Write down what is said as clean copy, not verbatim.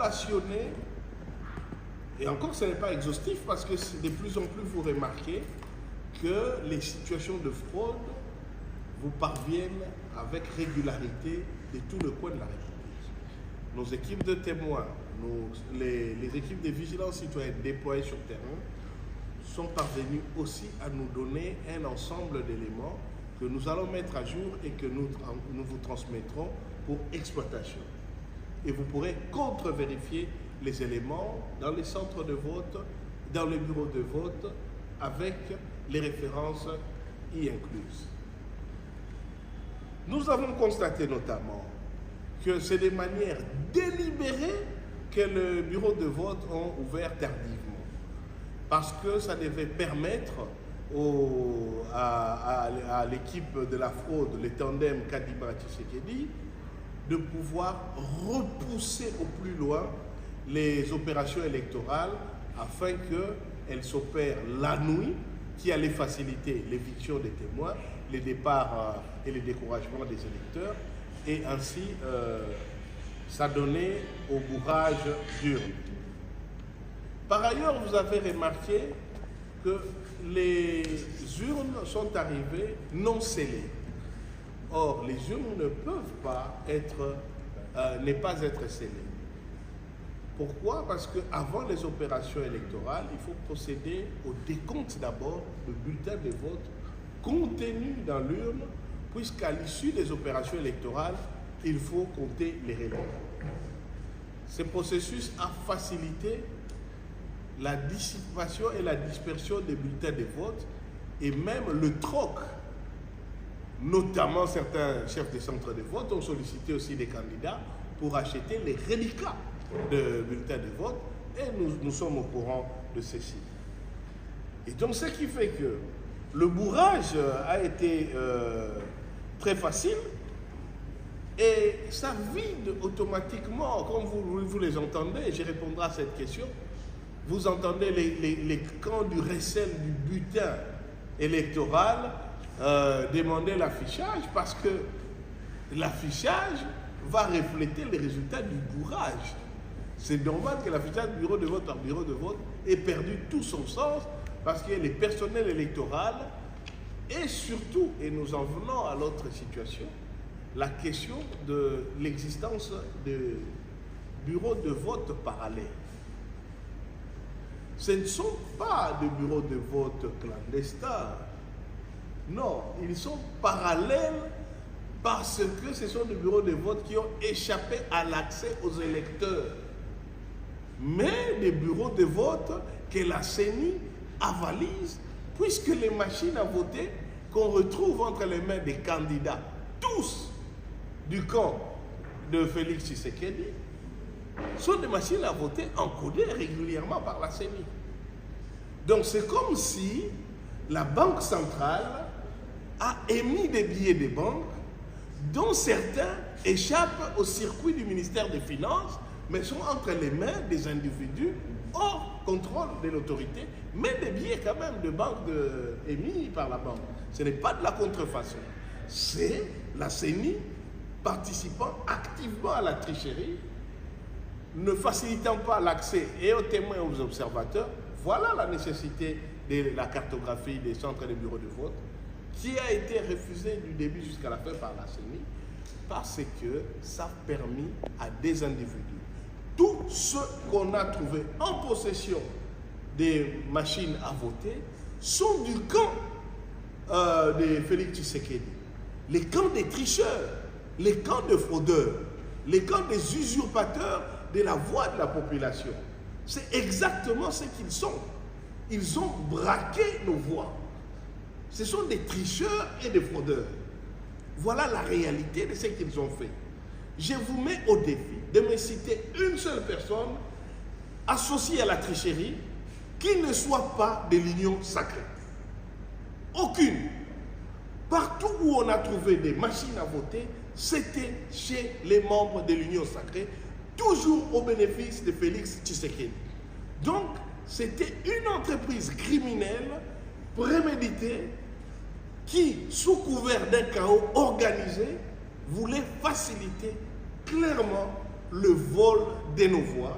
rationner, et encore ce n'est pas exhaustif parce que de plus en plus vous remarquez que les situations de fraude vous parviennent avec régularité de tout le coin de la République. Nos équipes de témoins, les équipes de vigilance citoyenne déployées sur terrain sont parvenues aussi à nous donner un ensemble d'éléments que nous allons mettre à jour et que nous vous transmettrons pour exploitation. Et vous pourrez contre-vérifier les éléments dans les centres de vote, dans les bureaux de vote, avec les références y incluses. Nous avons constaté notamment que c'est de manière délibérée que le bureau de vote ont ouvert tardivement. Parce que ça devait permettre à l'équipe de la fraude, le tandem Kadima-Tshisekedi, de pouvoir repousser au plus loin les opérations électorales afin qu'elles s'opèrent la nuit, qui allait faciliter l'éviction des témoins, les départs et les découragements des électeurs, et ainsi s'adonner au bourrage d'urnes. Par ailleurs, vous avez remarqué que les urnes sont arrivées non scellées. Or, les urnes ne peuvent pas être scellées. Pourquoi? Parce qu'avant les opérations électorales, il faut procéder au décompte d'abord de bulletins de vote contenus dans l'urne, puisqu'à l'issue des opérations électorales, il faut compter les relais. Ce processus a facilité la dissipation et la dispersion des bulletins de vote et même le troc. Notamment certains chefs de centres de vote ont sollicité aussi des candidats pour acheter les reliquats de bulletins de vote et nous sommes au courant de ceci. Et donc ce qui fait que le bourrage a été très facile et ça vide automatiquement, comme vous les entendez, je répondrai à cette question, vous entendez les camps du recel du bulletin électoral demander l'affichage parce que l'affichage va refléter les résultats du bourrage. C'est normal que l'affichage bureau de vote par bureau de vote ait perdu tout son sens parce que les personnels électoraux et surtout, et nous en venons à l'autre situation, la question de l'existence de bureaux de vote parallèles. Ce ne sont pas des bureaux de vote clandestins. Non, ils sont parallèles parce que ce sont des bureaux de vote qui ont échappé à l'accès aux électeurs. Mais des bureaux de vote que la CENI avalise, puisque les machines à voter qu'on retrouve entre les mains des candidats, tous du camp de Félix Tshisekedi, sont des machines à voter encodées régulièrement par la CENI. Donc c'est comme si la Banque centrale a émis des billets de banque dont certains échappent au circuit du ministère des Finances, mais sont entre les mains des individus hors contrôle de l'autorité, mais des billets quand même de banque émis par la banque. Ce n'est pas de la contrefaçon, c'est la CENI participant activement à la tricherie, ne facilitant pas l'accès et aux témoins et aux observateurs. Voilà la nécessité de la cartographie des centres et des bureaux de vote qui a été refusée du début jusqu'à la fin par la CENI parce que ça a permis à des individus, tous ceux qu'on a trouvés en possession des machines à voter sont du camp de Félix Tshisekedi, les camps des tricheurs, les camps de fraudeurs, les camps des usurpateurs de la voix de la population. C'est exactement ce qu'ils sont. Ils ont braqué nos voix. Ce sont des tricheurs et des fraudeurs. Voilà la réalité de ce qu'ils ont fait. Je vous mets au défi de me citer une seule personne associée à la tricherie qui ne soit pas de l'union sacrée. Aucune. Partout où on a trouvé des machines à voter, c'était chez les membres de l'union sacrée, toujours au bénéfice de Félix Tshisekedi. Donc, c'était une entreprise criminelle préméditée qui, sous couvert d'un chaos organisé, voulait faciliter clairement le vol de nos voix,